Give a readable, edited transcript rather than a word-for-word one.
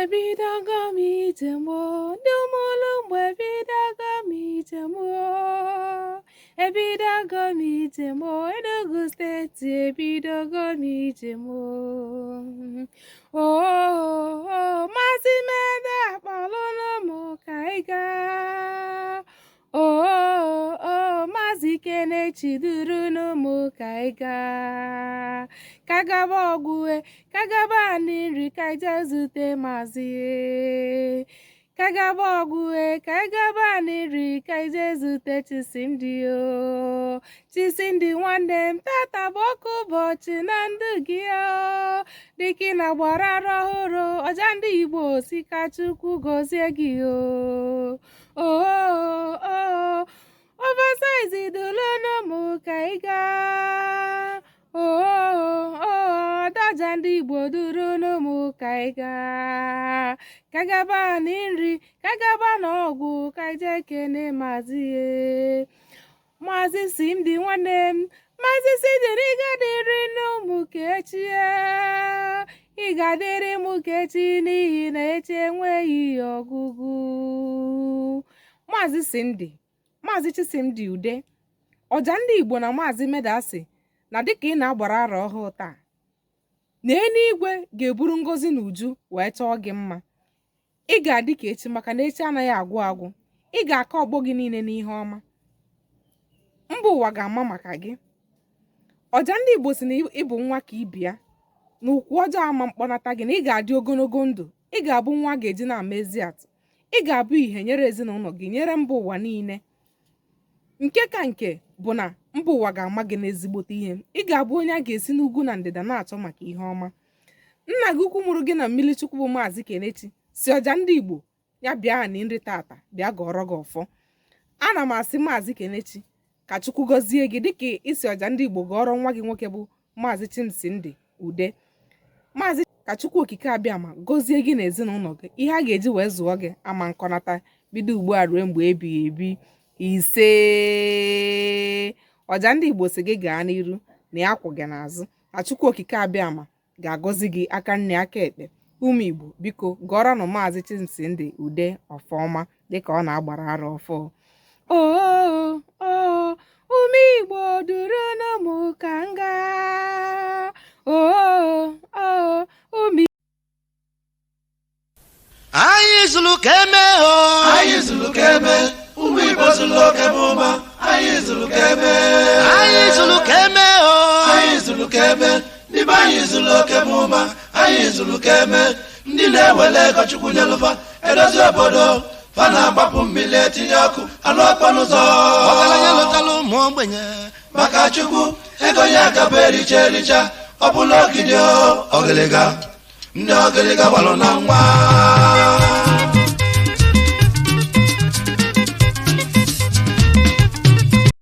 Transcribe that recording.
ebidogo m ijem o, ndị ụmụlụmgbe ebidogo m ijem o, ebidogo m ijem o, Enugu steeti ebidogo m ijem o. Maazi Meda akpọlụnụ m ka anyị gaa. Maazi Kenechi durunu m ka anyị gaa. Ka gaba ọgwụ ka gaba nri ka je zute Maazi. Ka gaba ọgwụ ka gaba nri ka je zute Chimsimdi o. Chimsimdi nwanne m, tata bụ oke ụbọchị na ndụ gị o. Dịka ị na-agbara arọ ọhụrụ, Ojandiigbo si ka Chukwu gọzie gị o. Oversize dulunu m ka ị gaa. Ojandiigbo durunu m ka ị gaa. Ka gaba nri ka gaba n'ọgwụ ka je kene Maazi. Maazi Simdi nwanne m, Maazi Simdi ị ga-adịrị n'ụmụ ka echi ị ga-adịrị m ka echi n'ihi na echi enweghị ọgwụgwụ. Maazi Simdi, Maazi Chimsimdi Ude, Ojandiigbo na Maazi Meda sị na dịka ị na-agbara arọ ọhụụ taa, na eluigwe ga-eburu ngọzi na uju wee chọọ gị mma. Ị ga-adị ka echi maka na echi anaghị agwụ agwụ. Ị ga-aka ọgbọ gị niile n'ihe ọma. Mba ụwa ga-ama maka gị. Ojandiigbo sị na ị bụ nwa ka ibi ya, na ụkwụ ọjọọ ama mkpọnata gị, na ị ga-adị ogologo ndụ. Ị ga-abụ nwa ga-eji na-ama ezi atụ. Ị ga-abụ ihe nyere ezinụlọ gị, nyere mba ụwa niile. Nke ka nke bụ na mba ụwa ga-ama gị n'ezigbote ihe. Ị ga-abụ onye a ga-esi n'ugwu na ndịda na-achọ maka ihe ọma. Nna gị ukwu mụrụ gị na mmiri Chukwu bụ Maazi Kenechi si Ojandiigbo ya bịa ha na nri tata bịa gọrọ gị ọfọ. Ana m asị Maazi Kenechi ka Chukwu gọzie gị dịka isi Ojandiigbo gọrọ nwa gị nwoke bụ Maazi Chimsimdi Ude. Maazi ka Chukwu okike abịa ma gọzie gị na ezinụlọ gị. Ihe a ga-eji wee zụọ gị ama nkọnata bido ugbu a ruo mgbe ebighị ebi. Ise Ojandiigbo si gị gaa n'iru na ya kwụ gị n'azụ. Ka Chukwu okike abịa ma ga-agọzi gị aka nne aka ekpe. Ụmụ Igbo biko gọrọnụ Maazi Chimsimdi Ude ọfọma dịka ọ na-agbara arọ ọfọ. Ụmụ Igbo durunu m ka m gaa. Anyị zụrụ ka eme o, anyị zụrụ ka eme, ụmụ Igbo zụrụ oke mụma, anyị zụrụ ka eme, anyị zụrụ ka eme o, anyị zụrụ ka eme, ndị be anyị zụrụ oke mụma, anyị zụrụ ka eme, ndị na-ewele ego Chukwu nyelụfa edozi obodo, fa na-agbapụ mmiri etinye ọkụ alụ ọkpọ n'ụzọ. ọgaranya lụtara ụmụ ogbenye Maka Chukwu ego ya gaba ericha ericha, ọ bụla ogidi ọgịlịga, ndị ọgịlịga gbalụ na nwa.